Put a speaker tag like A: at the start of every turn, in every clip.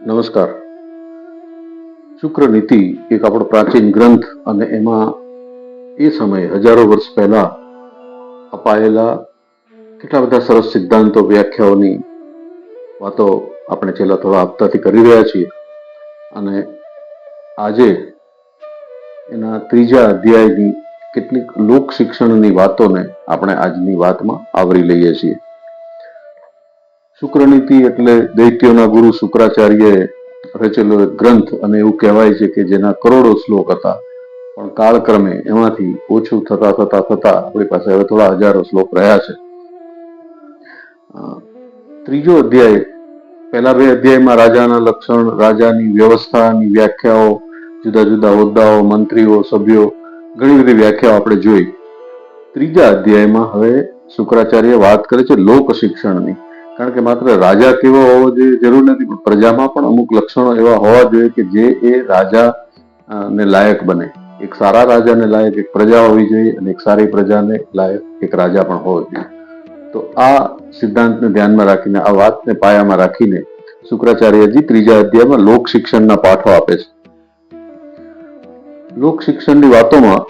A: નમસ્કાર. શુક્ર નીતિ એક આપણો પ્રાચીન ગ્રંથ અને એમાં એ સમયે હજારો વર્ષ પહેલા અપાયેલા કેટલા બધા સરસ સિદ્ધાંતો વ્યાખ્યાઓની વાતો આપણે છેલ્લા થોડા હપ્તાથી કરી રહ્યા છીએ અને આજે એના ત્રીજા અધ્યાયની કેટલીક લોક શિક્ષણની વાતોને આપણે આજની વાતમાં આવરી લઈએ છીએ. શુક્રનીતિ એટલે દૈત્યોના ગુરુ શુક્રાચાર્યએ રચેલો એક ગ્રંથ અને એવું કહેવાય છે કે જેના કરોડો શ્લોક હતા, પણ કાળક્રમે એમાંથી ઓછું થતા આપણી પાસે હવે થોડા હજારો શ્લોક રહ્યા છે. ત્રીજો અધ્યાય, પહેલા બે અધ્યાયમાં રાજાના લક્ષણ, રાજાની વ્યવસ્થાની વ્યાખ્યાઓ, જુદા જુદા હોદ્દાઓ, મંત્રીઓ, સભ્યો, ઘણી બધી વ્યાખ્યાઓ આપણે જોઈ. ત્રીજા અધ્યાયમાં હવે શુક્રાચાર્ય વાત કરે છે લોક શિક્ષણની. કારણ કે માત્ર રાજા કેવો હોવો જોઈએ જરૂર નથી, પણ પ્રજામાં પણ અમુક લક્ષણો એવા હોવા જોઈએ કે જે એ રાજા ને લાયક બને. એક સારા રાજાને લાયક એક પ્રજા હોવી જોઈએ અને એક સારી પ્રજાને લાયક એક રાજા પણ હોવો જોઈએ. તો આ સિદ્ધાંતને ધ્યાનમાં રાખીને, આ વાતને પાયામાં રાખીને શુક્રાચાર્યજી ત્રીજા અધ્યાયમાં લોક શિક્ષણના પાઠો આપે છે. લોક શિક્ષણની વાતોમાં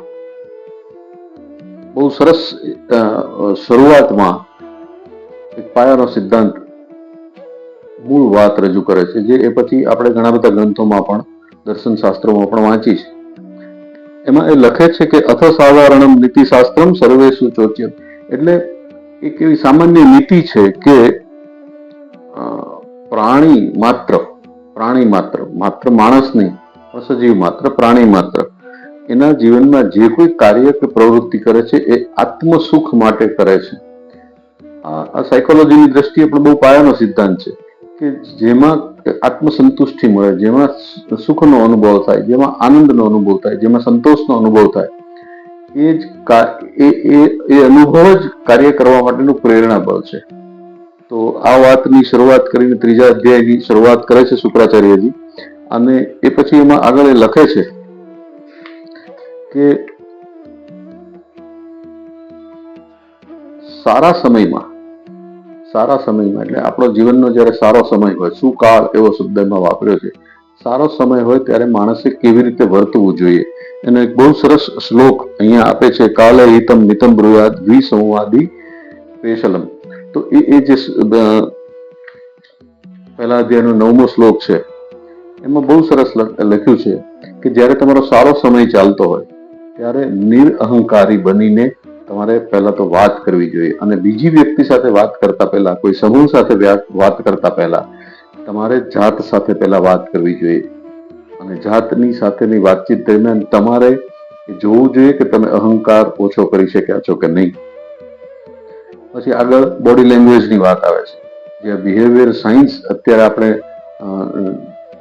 A: બહુ સરસ શરૂઆતમાં એક પાયાનો સિદ્ધાંત, મૂળ વાત રજૂ કરે છે, જે એ પછી આપણે ઘણા બધા ગ્રંથોમાં પણ, દર્શન શાસ્ત્રોમાં પણ વાંચી છે. એમાં એ લખે છે કે અથ સાધારણમ નીતિશાસ્ત્રમ સર્વેષુ ચોચ્યમ. એટલે એક એવી સામાન્ય નીતિ છે કે પ્રાણી માત્ર માણસ નહીં, સજીવ માત્ર, પ્રાણી માત્ર એના જીવનમાં જે કોઈ કાર્ય કે પ્રવૃત્તિ કરે છે એ આત્મ સુખ માટે કરે છે. આ સાયકોલોજીની દ્રષ્ટિએ પણ બહુ પાયાનો સિદ્ધાંત છે કે જેમાં આત્મસંતુષ્ટિ મળે, જેમાં સુખનો અનુભવ થાય, જેમાં આનંદનો અનુભવ થાય, જેમાં સંતોષનો અનુભવ થાય, એ અનુભવ જ કાર્ય કરવા માટેનું પ્રેરણા બળ છે. તો આ વાતની શરૂઆત કરીને ત્રીજા અધ્યાયની શરૂઆત કરે છે શુક્રાચાર્યજી, અને એ પછી એમાં આગળ એ લખે છે કે સારા સમયમાં એટલે આપણો જીવનનો જ્યારે સારો સમય હોય, સુકાળ એવો શબ્દ એમાં વાપર્યો છે. સારો સમય હોય ત્યારે માણસે કેવી રીતે વર્તવું જોઈએ એનો એક બહુ સરસ શ્લોક અહીંયા આપે છે. કાલે હિતમ મિતમ બ્રુયાદ દ્વિસંવાદી પેશલમ. તો એ જે પહેલા અધ્યાયનો 9મો શ્લોક છે, એમાં બહુ સરસ લખ્યું છે કે જ્યારે તમારો સારો સમય ચાલતો હોય ત્યારે નિરઅહંકારી બનીને તમારે પહેલા તો વાત કરવી જોઈએ, અને બીજી વ્યક્તિ સાથે વાત કરતા પહેલા, કોઈ સમૂહ સાથે વાત કરતા પહેલા તમારે જાત સાથે પહેલા વાત કરવી જોઈએ. અને જાતની સાથેની વાતચીત દરમિયાન તમારે જોવું જોઈએ કે તમે અહંકાર ઓછો કરી શક્યા છો કે નહીં. પછી આગળ બોડી લેંગ્વેજની વાત આવે છે, જે બિહેવિયર સાયન્સ અત્યારે આપણે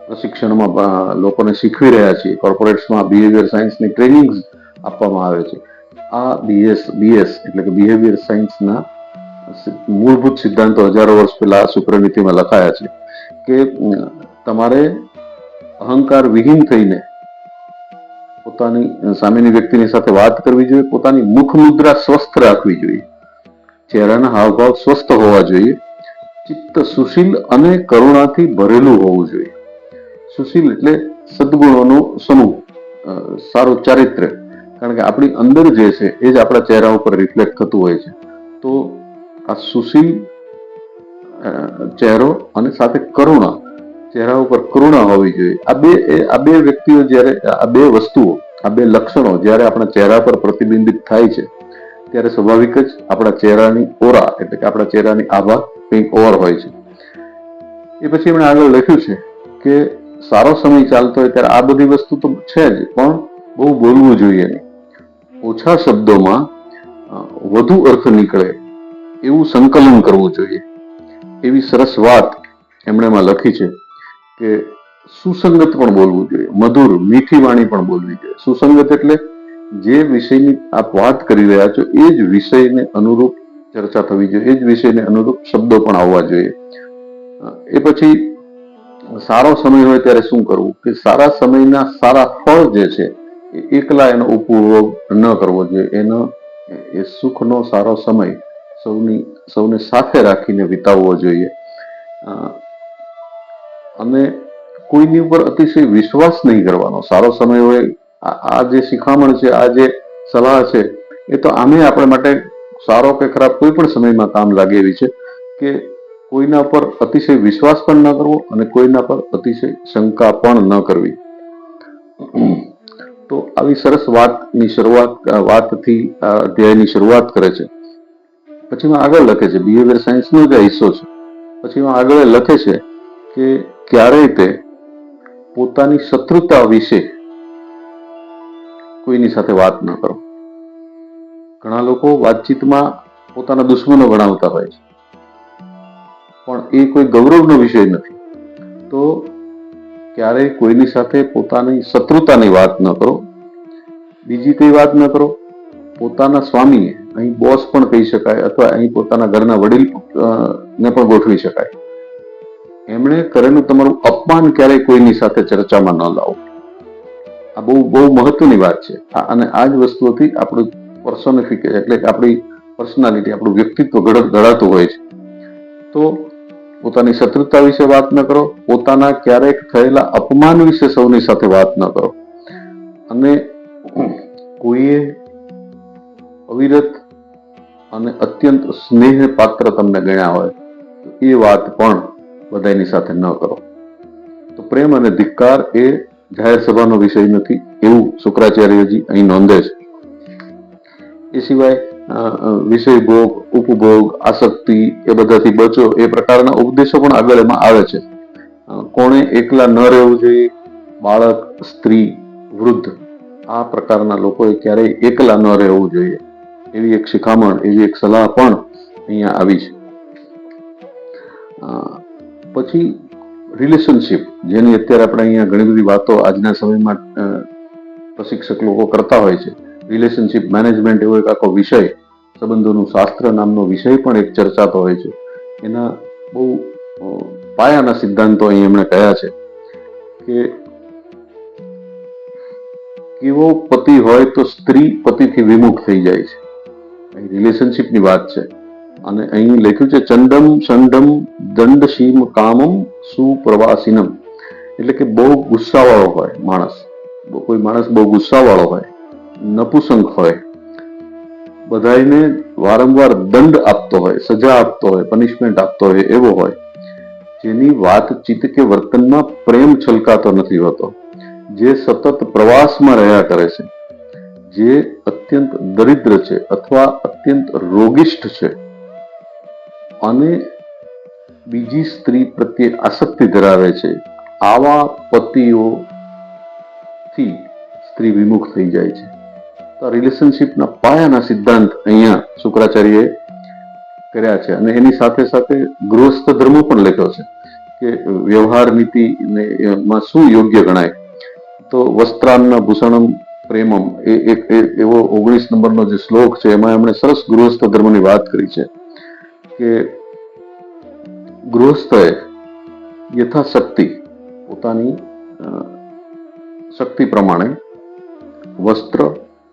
A: પ્રશિક્ષણમાં લોકોને શીખવી રહ્યા છીએ. કોર્પોરેટ્સમાં બિહેવિયર સાયન્સની ટ્રેનિંગ આપવામાં આવે છે. આ બીએસ એટલે કે બિહેવિયર સાયન્સના મૂળભૂત સિદ્ધાંતો હજારો વર્ષ પહેલા શુક્રનીતિમાં લખાયા છે કે તમારે અહંકાર વિહીન થઈને પોતાની સામેની વ્યક્તિની સાથે વાત કરવી જોઈએ, પોતાની મુખ મુદ્રા સ્વસ્થ રાખવી જોઈએ, ચહેરાના હાવભાવ સ્વસ્થ હોવા જોઈએ, ચિત્ત સુશીલ અને કરુણાથી ભરેલું હોવું જોઈએ. સુશીલ એટલે સદગુણોનો સમૂહ, સારું ચારિત્ર્ય. કારણ કે આપણી અંદર જે છે એ જ આપણા ચહેરા ઉપર રિફ્લેક્ટ થતું હોય છે. તો આ સુશીલ ચહેરો અને સાથે કરુણા, ચહેરા ઉપર કરુણા હોવી જોઈએ. આ બે વ્યક્તિઓ જ્યારે, આ બે વસ્તુઓ, આ બે લક્ષણો જ્યારે આપણા ચહેરા પર પ્રતિબિંબિત થાય છે ત્યારે સ્વાભાવિક જ આપણા ચહેરાની ઓરા એટલે કે આપણા ચહેરાની આભા કંઈક ઓર હોય છે. એ પછી એમણે આગળ લખ્યું છે કે સારો સમય ચાલતો હોય ત્યારે આ બધી વસ્તુ તો છે જ, પણ બહુ બોલવું જોઈએ નહીં. ઓછા શબ્દોમાં વધુ અર્થ નીકળે એવું સંકલન કરવું જોઈએ. એવી સરસ વાત એમણે એમાં લખી છે કે સુસંગત પણ બોલવું જોઈએ, મધુર મીઠી વાણી પણ બોલવી જોઈએ. સુસંગત એટલે જે વિષયની આપ વાત કરી રહ્યા છો એ જ વિષયને અનુરૂપ ચર્ચા થવી જોઈએ, એ જ વિષયને અનુરૂપ શબ્દો પણ આવવા જોઈએ. એ પછી સારો સમય હોય ત્યારે શું કરવું, કે સારા સમયના સારા ફળ જે છે એ એકલા એનો ઉપભોગ ન કરવો જોઈએ. એ સુખનો સારો સમય સૌને સાથે રાખીને વિતાવવો જોઈએ. અને કોઈની ઉપર અતિશય વિશ્વાસ નહીં કરવાનો. સારો સમય હોય, આ જે શિખામણ છે, આ જે સલાહ છે, એ તો આમે આપણા માટે સારો કે ખરાબ કોઈ પણ સમયમાં કામ લાગે એવી છે કે કોઈના પર અતિશય વિશ્વાસ પણ ન કરવો અને કોઈના પર અતિશય શંકા પણ ન કરવી. તો આવી સરસ વાતથી અધ્યાયની શરૂઆત કરે છે. પછીમાં આગળ લખે છે, બિહેવિયર સાયન્સનો જે હિસ્સો છે, પછીમાં આગળ લખે છે કે ક્યારેય તે પોતાની શત્રુતા વિશે કોઈની સાથે વાત ન કરો. ઘણા લોકો વાતચીતમાં પોતાના દુશ્મનો ગણાવતા હોય છે, પણ એ કોઈ ગૌરવનો વિષય નથી. તો ક્યારેય કોઈની સાથે પોતાની શત્રુતાની વાત ન કરો. બીજી કઈ વાત ન કરો, પોતાના સ્વામીએ, અહીં બોસ પણ કહી શકાય અથવા અહીં પોતાના ઘરના વડીલ ને પણ ગોઠવી શકાય, એમણે કરેલું તમારું અપમાન ક્યારેય કોઈની સાથે ચર્ચામાં ન લાવો. આ બહુ મહત્વની વાત છે. અને આ જ વસ્તુઓથી આપણું પર્સોનિફિકેશન એટલે કે આપણી પર્સનાલિટી, આપણું વ્યક્તિત્વ ઘડાતું હોય છે. તો પોતાની શત્રુતા વિશે વાત ન કરો, પોતાના ક્યારેક થયેલા અપમાન વિશે સૌની સાથે વાત ન કરો, અને કોઈએ અવિરત અને અત્યંત સ્નેહ પાત્ર તમને ગણ્યા હોય એ વાત પણ બધાની સાથે ન કરો. તો પ્રેમ અને ધિક્કાર એ જાહેર સભાનો વિષય નથી એવું શુક્રાચાર્યજી અહીં નોંધે છે. એ સિવાય વિષય ભોગ, ઉપભોગ, આસક્તિ એ બધાથી બચો એ પ્રકારના ઉપદેશો પણ આગળ એમાં આવે છે. કોણે એકલા ન રહેવું જોઈએ, બાળક, સ્ત્રી, વૃદ્ધ, આ પ્રકારના લોકોએ ક્યારેય એકલા ન રહેવું જોઈએ એવી એક શિખામણ, એવી એક સલાહ પણ અહીંયા આવી છે. પછી રિલેશનશિપ, જેની અત્યારે આપણે અહીંયા ઘણી બધી વાતો આજના સમયમાં પ્રશિક્ષક લોકો કરતા હોય છે. રિલેશનશિપ મેનેજમેન્ટ એવો એક આખો વિષય, સંબંધોનું શાસ્ત્ર નામનો વિષય પણ એક ચર્ચાતો હોય છે. એના બહુ પાયાના સિદ્ધાંતો અહીં એમણે કહ્યા છે કે કેવો પતિ હોય તો સ્ત્રી પતિથી વિમુખ થઈ જાય છે. અહીં રિલેશનશિપની વાત છે. અને અહીં લખ્યું છે, ચંડમ ષંડમ દંડશીમ કામમ સુપ્રવાસિનમ, એટલે કે બહુ ગુસ્સાવાળો હોય માણસ, કોઈ માણસ બહુ ગુસ્સાવાળો હોય, નપુસંક હોય, બધાને વારંવાર દંડ આપતો હોય, સજા આપતો હોય, પનિશમેન્ટ આપતો હોય એવો હોય, જેની વાતચીત કે વર્તનમાં પ્રેમ છલકાતો નથી હોતો, જે સતત પ્રવાસમાં રહ્યા કરે છે, જે અત્યંત દરિદ્ર છે અથવા અત્યંત રોગિષ્ઠ છે અને બીજી સ્ત્રી પ્રત્યે આસક્તિ ધરાવે છે, આવા પતિઓથી સ્ત્રી વિમુખ થઈ જાય છે. તો રિલેશનશિપના પાયાના સિદ્ધાંત અહીંયા શુક્રાચાર્યએ કર્યા છે. અને એની સાથે સાથે ગૃહસ્થ ધર્મ પણ લખ્યો છે કે વ્યવહાર નીતિમાં શું યોગ્ય ગણાય. તો વસ્ત્રાન્ન ભૂષણમ પ્રેમમ એ એક એવો 19 નંબરનો જે શ્લોક છે, એમાં એમણે સરસ ગૃહસ્થ ધર્મની વાત કરી છે કે ગૃહસ્થએ યથાશક્તિ પોતાની શક્તિ પ્રમાણે વસ્ત્ર,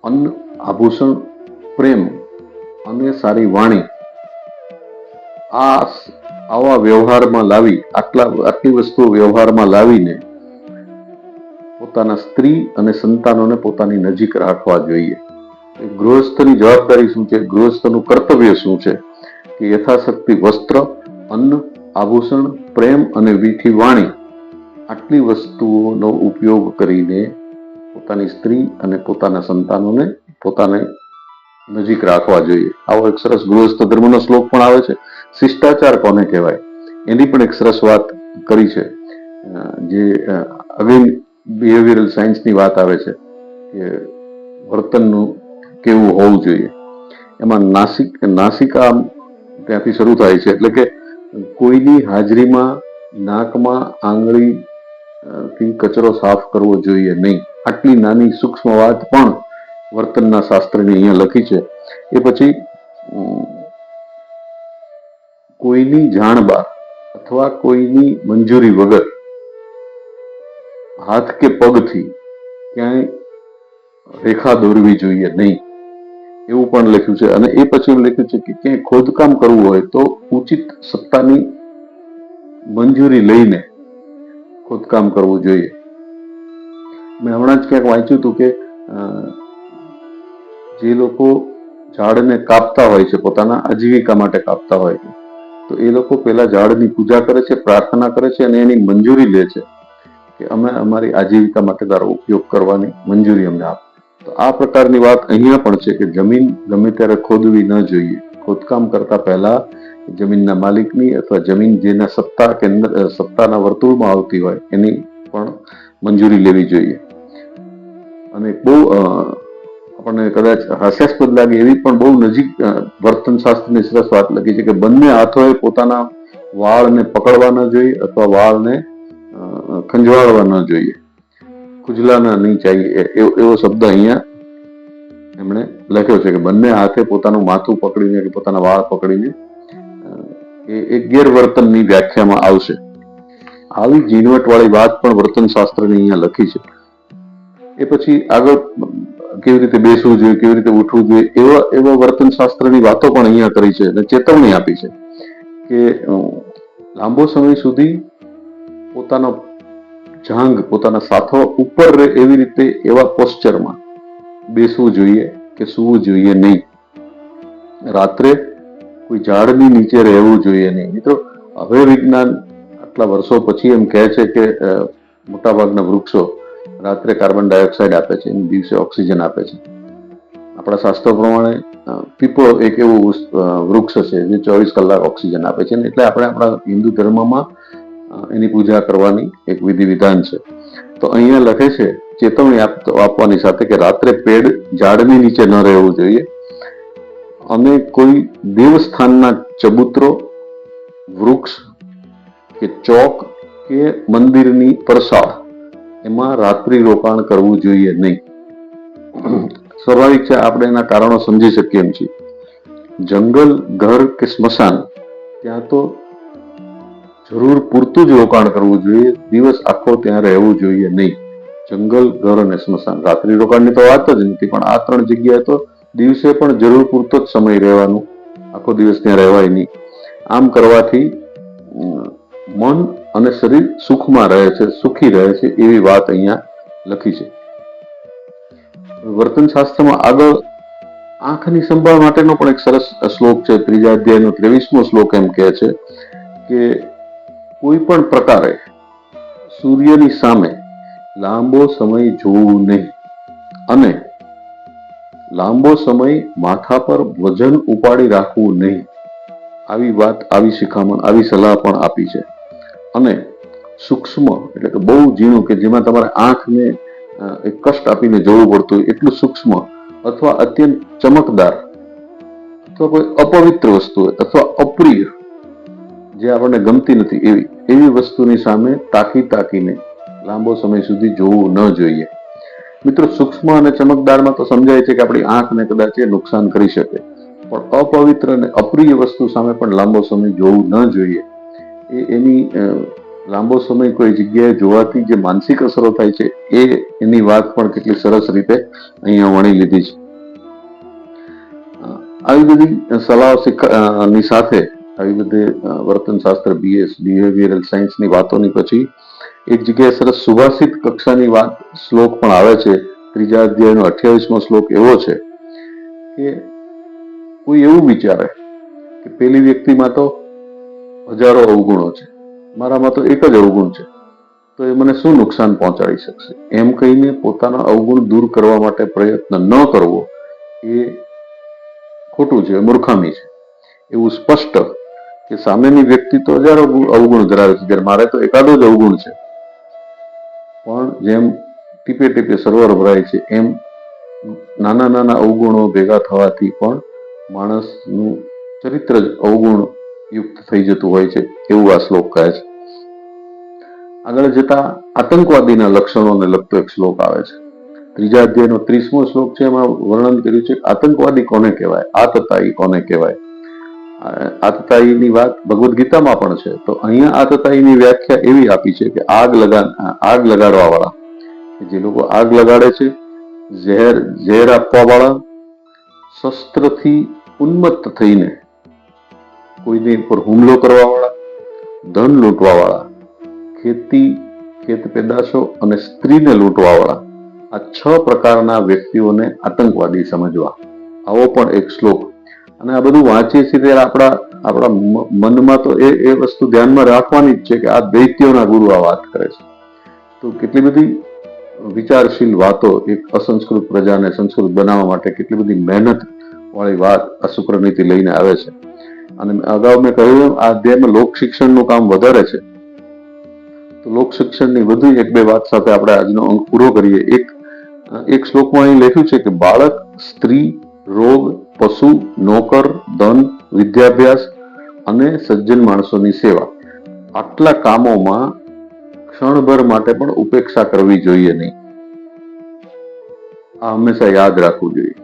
A: અન્ન, આભૂષણ, પ્રેમ અને સારી વાણી આવા વ્યવહારમાં લાવી, આટલી વસ્તુઓ વ્યવહારમાં લાવીને પોતાના સ્ત્રી અને સંતાનોને પોતાની નજીક રાખવા જોઈએ. ગૃહસ્થની જવાબદારી શું છે, ગૃહસ્થનું કર્તવ્ય શું છે કે યથાશક્તિ વસ્ત્ર, અન્ન, આભૂષણ, પ્રેમ અને મીઠી વાણી, આટલી વસ્તુઓનો ઉપયોગ કરીને પોતાની સ્ત્રી અને પોતાના સંતાનોને પોતાને નજીક રાખવા જોઈએ. આવો એક સરસ ગૃહસ્થ ધર્મનો શ્લોક પણ આવે છે. શિષ્ટાચાર કોને કહેવાય એની પણ એક સરસ વાત કરી છે. જે અગેન બિહેવિયરલ સાયન્સની વાત આવે છે કે વર્તનનું કેવું હોવું જોઈએ. એમાં નાસિકા ત્યાંથી શરૂ થાય છે, એટલે કે કોઈની હાજરીમાં નાકમાં આંગળીથી કચરો સાફ કરવો જોઈએ નહીં. આટલી નાની સૂક્ષ્મ વાત પણ વર્તનના શાસ્ત્રની અહીંયા લખી છે. એ પછી કોઈની જાણ બહાર અથવા કોઈની મંજૂરી વગર હાથ કે પગથી ક્યાંય રેખા દોરવી જોઈએ નહીં એવું પણ લખ્યું છે. અને એ પછી લખ્યું છે કે ક્યાંય ખોદકામ કરવું હોય તો ઉચિત સત્તાની મંજૂરી લઈને ખોદકામ કરવું જોઈએ. મેં હમણાં જ ક્યાંક વાંચ્યું હતું કે જે લોકો ઝાડને કાપતા હોય છે, પોતાના આજીવિકા માટે કાપતા હોય છે, તો એ લોકો પેલા ઝાડની પૂજા કરે છે, પ્રાર્થના કરે છે અને એની મંજૂરી લે છે કે અમે અમારી આજીવિકા માટે તારો ઉપયોગ કરવાની મંજૂરી અમને આપ. તો આ પ્રકારની વાત અહીંયા પણ છે કે જમીન ગમે ત્યારે ખોદવી ન જોઈએ. ખોદકામ કરતા પહેલા જમીનના માલિકની અથવા જમીન જેના સત્તાના વર્તુળમાં આવતી હોય એની પણ મંજૂરી લેવી જોઈએ. અને બહુ આપણને કદાચ હાસ્યાસ્પદ લાગે એવી પણ બહુ નજીક વર્તનશાસ્ત્રની સરસ વાત લખી છે કે બંને હાથોએ પોતાના વાળને પકડવા ન જોઈએ અથવા વાળને ખંજવાળવા ન જોઈએ. ખુજલાના નહીં ચાહીએ એવો શબ્દ અહીંયા એમણે લખ્યો છે કે બંને હાથે પોતાનું માથું પકડીને કે પોતાના વાળ પકડીને એ ગેરવર્તનની વ્યાખ્યામાં આવશે. આવી ઝીણવટવાળી વાત પણ વર્તનશાસ્ત્રની અહીંયા લખી છે. એ પછી આગળ કેવી રીતે બેસવું જોઈએ, કેવી રીતે ઉઠવું જોઈએ એવા વર્તનશાસ્ત્રની વાતો પણ અહીંયા કરી છે અને ચેતવણી આપી છે કે લાંબો સમય સુધી પોતાનો જાંઘ પોતાના સાથો ઉપર રહે એવી રીતે એવા પોસ્ચરમાં બેસવું જોઈએ કે સૂવું જોઈએ નહીં. રાત્રે કોઈ ઝાડની નીચે રહેવું જોઈએ નહીં. મિત્રો, હવે વિજ્ઞાન આટલા વર્ષો પછી એમ કહે છે કે મોટાભાગના વૃક્ષો રાત્રે કાર્બન ડાયોક્સાઇડ આપે છે, દિવસે ઓક્સિજન આપે છે. આપણા શાસ્ત્રો પ્રમાણે પીપળો એક એવું વૃક્ષ છે જે 24 કલાક ઓક્સિજન આપે છે, એટલે આપણે આપણા હિન્દુ ધર્મમાં એની પૂજા કરવાની એક વિધિ વિધાન છે. તો અહીંયા લખે છે ચેતવણી આપવાની સાથે કે રાત્રે પેડ ઝાડની નીચે ન રહેવું જોઈએ અને કોઈ દેવસ્થાનના ચબૂતરો, વૃક્ષ કે ચોક કે મંદિરની પરસાળ એમાં રાત્રિ રોકાણ કરવું જોઈએ નહીં. સ્વાભાવિક છે, આપણે એના કારણો સમજી શકીએ એમ છીએ. જંગલ, ઘર કે સ્મશાન ત્યાં તો જરૂર પૂરતું જ રોકાણ કરવું જોઈએ. દિવસ આખો ત્યાં રહેવું જોઈએ નહીં. જંગલ, ઘર અને સ્મશાન, રાત્રિ રોકાણની તો વાત જ નથી, પણ આ ત્રણ જગ્યાએ તો દિવસે પણ જરૂર પૂરતો જ સમય રહેવાનું, આખો દિવસ ત્યાં રહેવાય નહીં. આમ કરવાથી મન અને શરીર સુખમાં રહે છે, સુખી રહે છે એવી વાત અહીંયા લખી છે. વર્તનશાસ્ત્રમાં આગળ આંખની સંભાળ માટેનો પણ એક સરસ શ્લોક છે. 3જા અધ્યાયનો 23મો શ્લોક એમ કહે છે કે કોઈ પણ પ્રકારે સૂર્યની સામે લાંબો સમય જોવું નહીં અને લાંબો સમય માથા પર વજન ઉપાડી રાખવું નહીં. આવી વાત, આવી શિખામણ, આવી સલાહ પણ આપી છે. અને સૂક્ષ્મ એટલે કે બહુ ઝીણું કે જેમાં તમારે આંખને એક કષ્ટ આપીને જોવું પડતું હોય એટલું સૂક્ષ્મ અથવા અત્યંત ચમકદાર અથવા કોઈ અપવિત્ર વસ્તુ હોય અથવા અપ્રિય જે આપણને ગમતી નથી એવી વસ્તુની સામે તાકીને લાંબો સમય સુધી જોવું ન જોઈએ. મિત્રો, સૂક્ષ્મ અને ચમકદારમાં તો સમજાય છે કે આપણી આંખને કદાચ એ નુકસાન કરી શકે, પણ અપવિત્ર અને અપ્રિય વસ્તુ સામે પણ લાંબો સમય જોવું ન જોઈએ. એની લાંબો સમય કોઈ જગ્યાએ જોવાથી જે માનસિક અસરો થાય છે એની વાત પણ કેટલી સરસ રીતે અહીંયા વણી લીધી છે. આવી બધી સલાહની સાથે આવી બધી વર્તનશાસ્ત્ર, BS બિહેવિયરલ સાયન્સની વાતોની પછી એક જગ્યાએ સરસ સુભાષિત કક્ષાની વાત શ્લોક પણ આવે છે. 3જા અધ્યાયનો 28મો શ્લોક એવો છે કે કોઈ એવું વિચારે કે પેલી વ્યક્તિમાં તો હજારો અવગુણો છે, મારામાં તો એક જ અવગુણ છે, તો એ મને શું નુકસાન પહોંચાડી શકશે, એમ કહીને પોતાના અવગુણ દૂર કરવા માટે પ્રયત્ન ન કરવો એ ખોટું છે, મૂર્ખામી છે. એવું સ્પષ્ટ કે સામેની વ્યક્તિ તો હજારો અવગુણ ધરાવે છે, ત્યારે મારે તો એકાદો જ અવગુણ છે, પણ જેમ ટીપે ટીપે સરોવર ભરાય છે એમ નાના નાના અવગુણો ભેગા થવાથી પણ માણસનું ચરિત્ર જ અવગુણ યુક્ત થઈ જતું હોય છે, એવું આ શ્લોક કહે છે. આગળ જતા આતંકવાદીના લક્ષણોને લગતો એક શ્લોક આવે છે. 3જા અધ્યાયનો 30મો શ્લોક છે. એમાં વર્ણન કર્યું છે આતંકવાદી કોને કહેવાય, આતતાયી કોને કહેવાય. આતતાયીની વાત ભગવદ્ ગીતામાં પણ છે. તો અહીંયા આતતાયીની વ્યાખ્યા એવી આપી છે કે આગ લગાડવા વાળા, જે લોકો આગ લગાડે છે, ઝેર આપવા વાળા, શસ્ત્રથી ઉન્મત્ત થઈને કોઈની પર હુમલો કરવા વાળા, ધન લૂંટવા વાળા, ખેતી ખેત પેદાશો અને સ્ત્રીને લૂંટવાવાળા આ 6 પ્રકારના વ્યક્તિઓને આતંકવાદી સમજવા. આવો પણ એક શ્લોક. અને આ બધું વાંચીએ છીએ ત્યારે આપણા મનમાં તો એ વસ્તુ ધ્યાનમાં રાખવાની જ છે કે આ દૈત્યોના ગુરુ આ વાત કરે છે. તો કેટલી બધી વિચારશીલ વાતો એક અસંસ્કૃત પ્રજાને સંસ્કૃત બનાવવા માટે કેટલી બધી મહેનત વાળી વાત આ શુક્રનીતિ લઈને આવે છે. અને અગાઉ મેં કહ્યું આ અધ્યાયમાં લોક શિક્ષણનું કામ વધારે છે. તો લોક શિક્ષણની વધુ એક બે વાત સાથે આપણે આજનો અંક પૂરો કરીએ. એક શ્લોકમાં અહીં લખ્યું છે કે બાળક, સ્ત્રી, રોગ, પશુ, નોકર, ધન, વિદ્યાભ્યાસ અને સજ્જન માણસોની સેવા, આટલા કામોમાં ક્ષણભર માટે પણ ઉપેક્ષા કરવી જોઈએ નહીં. આ હંમેશા યાદ રાખવું જોઈએ.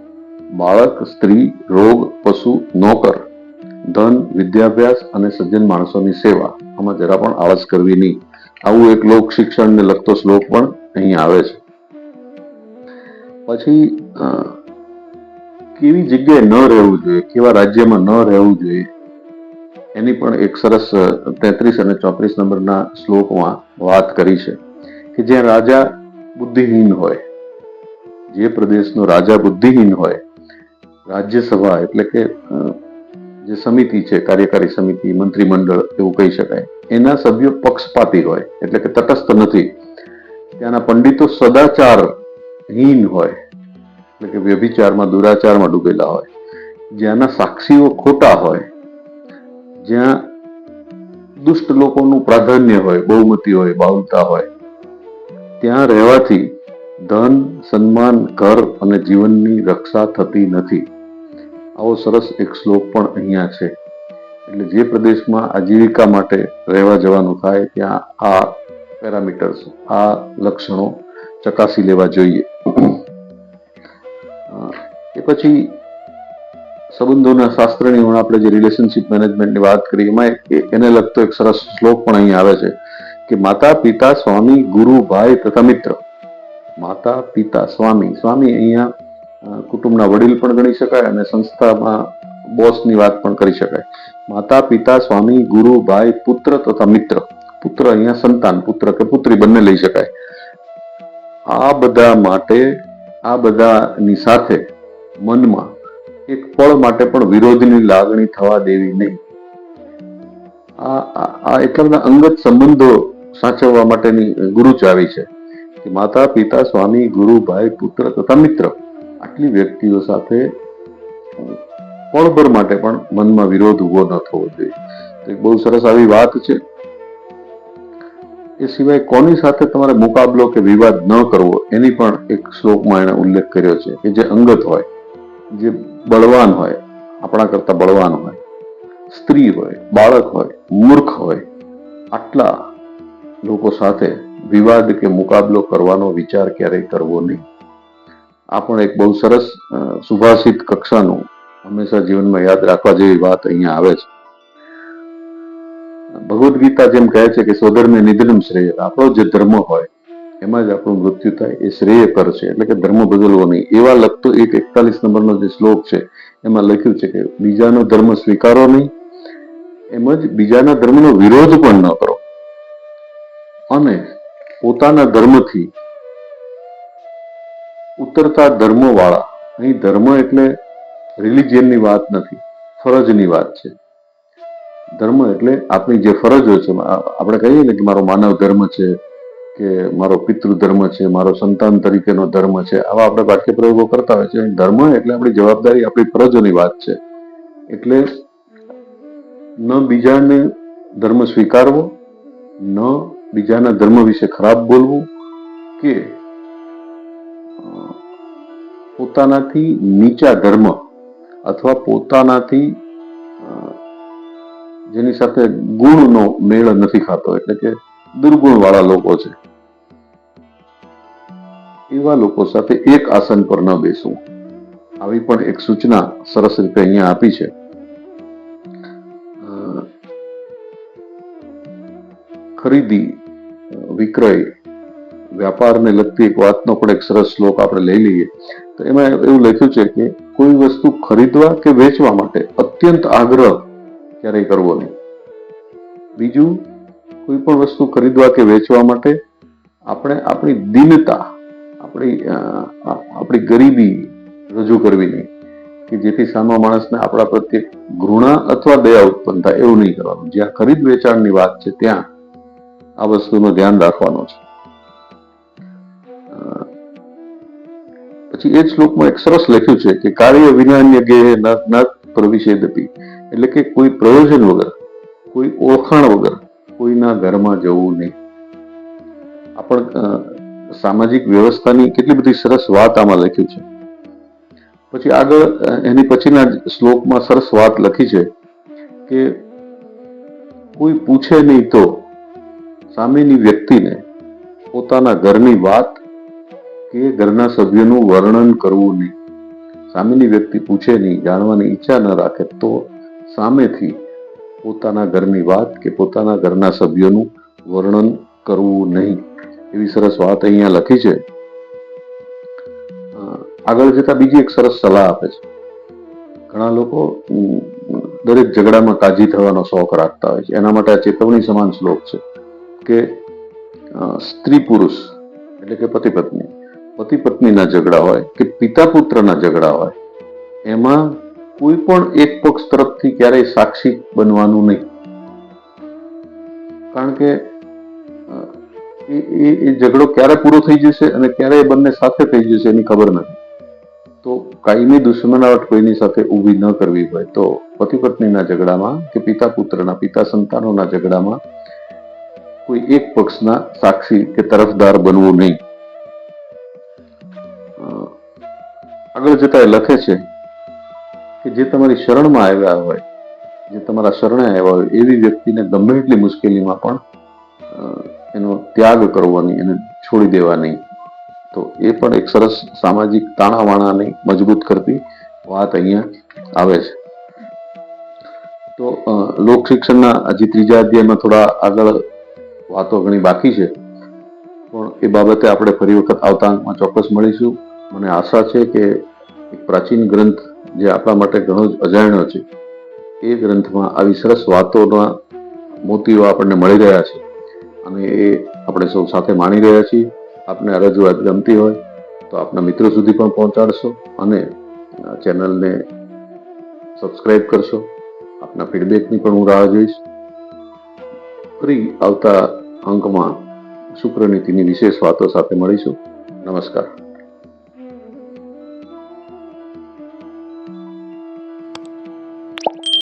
A: બાળક, સ્ત્રી, રોગ, પશુ, નોકર, ધન, વિદ્યાભ્યાસ અને સજ્જન માણસોની સેવા, આમાં જરા પણ આળસ કરવી નહીં. આવું એક લોક શિક્ષણને લગતો શ્લોક પણ અહીં આવે છે. પછી કેવી જગ્યાએ ન રહેવું જોઈએ, કેવા રાજ્યમાં ન રહેવું જોઈએ, એની પણ એક સરસ 33 અને 34 નંબરના શ્લોકમાં વાત કરી છે કે જ્યાં રાજા બુદ્ધિહીન હોય, જે પ્રદેશનો રાજા બુદ્ધિહીન હોય, રાજ્યસભા એટલે કે જે સમિતિ છે, કાર્યકારી સમિતિ, મંત્રીમંડળ એવું કહી શકાય, એના સભ્યો પક્ષપાતી હોય એટલે કે તટસ્થ નથી, ત્યાંના પંડિતો સદાચારહીન હોય એટલે કે વ્યભિચારમાં, દુરાચારમાં ડૂબેલા હોય, જ્યાંના સાક્ષીઓ ખોટા હોય, જ્યાં દુષ્ટ લોકોનું પ્રાધાન્ય હોય, બહુમતી હોય, બાહુલતા હોય, ત્યાં રહેવાથી ધન, સન્માન, ઘર અને જીવનની રક્ષા થતી નથી. આવો સરસ એક શ્લોક પણ અહીંયા છે. એટલે જે પ્રદેશમાં આજીવિકા માટે રહેવા જવાનું થાય ત્યાં આ પેરામીટર્સ, આ લક્ષણો ચકાસી લેવા જોઈએ. એ પછી સંબંધોના શાસ્ત્રની આપણે જે રિલેશનશિપ મેનેજમેન્ટની વાત કરી એમાં એને લગતો એક સરસ શ્લોક પણ અહીં આવે છે કે માતા, પિતા, સ્વામી, ગુરુ, ભાઈ તથા મિત્ર. માતા, પિતા, સ્વામી. સ્વામી અહીંયા કુટુંબના વડીલ પણ ગણી શકાય અને સંસ્થામાં બોસની વાત પણ કરી શકાય. માતા, પિતા, સ્વામી, ગુરુ, ભાઈ, પુત્ર તથા મિત્ર. પુત્ર અહીંયા સંતાન, પુત્ર કે પુત્રી બંને લઈ શકાય. આ બધા માટે, આ બધાની સાથે મનમાં એક પળ માટે પણ વિરોધની લાગણી થવા દેવી નહીં. આ એટલા બધા અંગત સંબંધો સાચવવા માટેની ગુરુચાવી છે કે માતા, પિતા, સ્વામી, ગુરુ, ભાઈ, પુત્ર તથા મિત્ર, આટલી વ્યક્તિઓ સાથે પળભર માટે પણ મનમાં વિરોધ ઉભો ન થવો જોઈએ. તો બહુ સરસ આવી વાત છે. એ સિવાય કોની સાથે તમારે મુકાબલો કે વિવાદ ન કરવો એની પણ એક શ્લોકમાં એણે ઉલ્લેખ કર્યો છે કે જે અંગત હોય, જે બળવાન હોય, આપણા કરતા બળવાન હોય, સ્ત્રી હોય, બાળક હોય, મૂર્ખ હોય, આટલા લોકો સાથે વિવાદ કે મુકાબલો કરવાનો વિચાર ક્યારેય કરવો નહીં. આ પણ એક બહુ સરસ સુભાષિત કક્ષાનું હંમેશા જીવનમાં યાદ રાખવા જેવી વાત અહીંયા આવે છે. ભગવદ્ ગીતા જેમ કહે છે કે સ્વધર્મે નિધનમ શ્રેય, આપણો જે ધર્મ હોય એમાં જ આપણું મૃત્યુ થાય, એ શ્રેયકર છે. એટલે કે ધર્મ બદલવો નહીં. એવા લગતો એક 41 નંબરનો જે શ્લોક છે એમાં લખ્યું છે કે બીજાનો ધર્મ સ્વીકારો નહીં, એમ જ બીજાના ધર્મનો વિરોધ પણ ન કરો, અને પોતાના ધર્મથી ઉતરતા ધર્મ વાળા, અહીં ધર્મ એટલે રિલિજિયનની વાત નથી, ફરજની વાત છે. ધર્મ એટલે આપણી જે ફરજો છે, આપણે કહીએ ને કે મારો માનવ ધર્મ છે, કે મારો પિતૃ ધર્મ છે, મારો સંતાન તરીકેનો ધર્મ છે, આવા આપણે વાક્ય પ્રયોગો કરતા હોય છે. ધર્મ એટલે આપણી જવાબદારી, આપણી ફરજોની વાત છે. એટલે ન બીજાને ધર્મ સ્વીકારવો, ન બીજાના ધર્મ વિશે ખરાબ બોલવું, કે પોતાનાથી નીચા ધર્મ અથવા પોતાનાથી જેની સાથે ગુણનો મેળ નથી ખાતો, એટલે કે દુર્ગુણ વાળા લોકો છે, એવા લોકો સાથે એક આસન પર ન બેસવું. આવી પણ એક સૂચના સરસ રીતે અહીંયા આપી છે. ખરીદી, વિક્રય, વ્યાપારને લગતી એક વાતનો પણ એક સરસ શ્લોક આપણે લઈ લઈએ તો એમાં એવું લખ્યું છે કે કોઈ વસ્તુ ખરીદવા કે વેચવા માટે અત્યંત આગ્રહ ક્યારેય કરવો નહીં. બીજું, કોઈ પણ વસ્તુ ખરીદવા કે વેચવા માટે આપણે આપણી દીનતા, આપણી ગરીબી રજૂ કરવી નહીં, કે જેથી સામા માણસને આપણા પ્રત્યે ઘૃણા અથવા દયા ઉત્પન્ન થાય, એવું નહીં કરવાનું. જ્યાં ખરીદ વેચાણની વાત છે ત્યાં આ વસ્તુનું ધ્યાન રાખવાનું છે. પછી એ જ શ્લોકમાં એક સરસ લખ્યું છે કે કાર્ય વિનાન્ય ગેહે ન પ્રવિશેદપી, એટલે કે કોઈ પ્રયોજન વગર, કોઈ ઓળખાણ વગર કોઈના ઘરમાં જવું નહીં. સામાજિક વ્યવસ્થાની કેટલી બધી સરસ વાત આમાં લખી છે. પછી આગળ એની પછીના શ્લોકમાં સરસ વાત લખી છે કે કોઈ પૂછે નહીં તો સામેની વ્યક્તિને પોતાના ઘરની વાત કે ઘરના સભ્યનું વર્ણન કરવું નહીં. સામેની વ્યક્તિ પૂછે નહીં, જાણવાની ઈચ્છા ન રાખે તો સામેથી પોતાના ઘરની વાત કે પોતાના ઘરના સભ્યોનું વર્ણન કરવું નહીં. એવી સરસ વાત અહીંયા લખી છે. આગળ જતા બીજી એક સરસ સલાહ આપે છે. ઘણા લોકો દરેક ઝઘડામાં તાજી થવાનો શોખ રાખતા હોય છે. એના માટે આ ચેતવણી સમાન શ્લોક છે કે સ્ત્રી પુરુષ એટલે કે પતિ પત્નીના ઝઘડા હોય કે પિતા પુત્રના ઝઘડા હોય, એમાં કોઈ પણ એક પક્ષ તરફથી ક્યારેય સાક્ષી બનવાનું નહીં. કારણ કે એ ઝઘડો ક્યારે પૂરો થઈ જશે અને ક્યારે એ બંને સાથે થઈ જશે એની ખબર નથી. તો કાયમી દુશ્મનાવટ કોઈની સાથે ઊભી ન કરવી હોય તો પતિ પત્નીના ઝઘડામાં કે પિતા પુત્રના, પિતા સંતાનોના ઝઘડામાં કોઈ એક પક્ષના સાક્ષી કે તરફદાર બનવું નહીં. આગળ જતા એ લખે છે કે જે તમારી શરણમાં આવ્યા હોય, જે તમારા શરણે આવ્યા હોય એવી વ્યક્તિને ગમે એટલી મુશ્કેલીમાં પણ એનો ત્યાગ કરવો નહીં, એને છોડી દેવા નહીં. તો એ પણ એક સરસ સામાજિક તાણાવાણાને મજબૂત કરતી વાત અહીંયા આવે છે. તો લોક શિક્ષણના હજી ત્રીજા અધ્યાયમાં થોડા આગળ વાતો ઘણી બાકી છે, પણ એ બાબતે આપણે ફરી વખત આવતા અંકમાં ચોક્કસ મળીશું. મને આશા છે કે એક પ્રાચીન ગ્રંથ જે આપણા માટે ઘણો જ અજાણ્યો છે, એ ગ્રંથમાં આવી સરસ વાતોના મોતીઓ આપણને મળી રહ્યા છે અને એ આપણે સૌ સાથે માણી રહ્યા છીએ. આપને આ રજૂઆત ગમતી હોય તો આપના મિત્રો સુધી પણ પહોંચાડશો અને ચેનલને સબસ્ક્રાઇબ કરશો. આપના ફીડબેકની પણ હું રાહ જોઈશ. ફરી આવતા અંકમાં શુક્રનીતિની વિશેષ વાતો સાથે મળીશું. નમસ્કાર.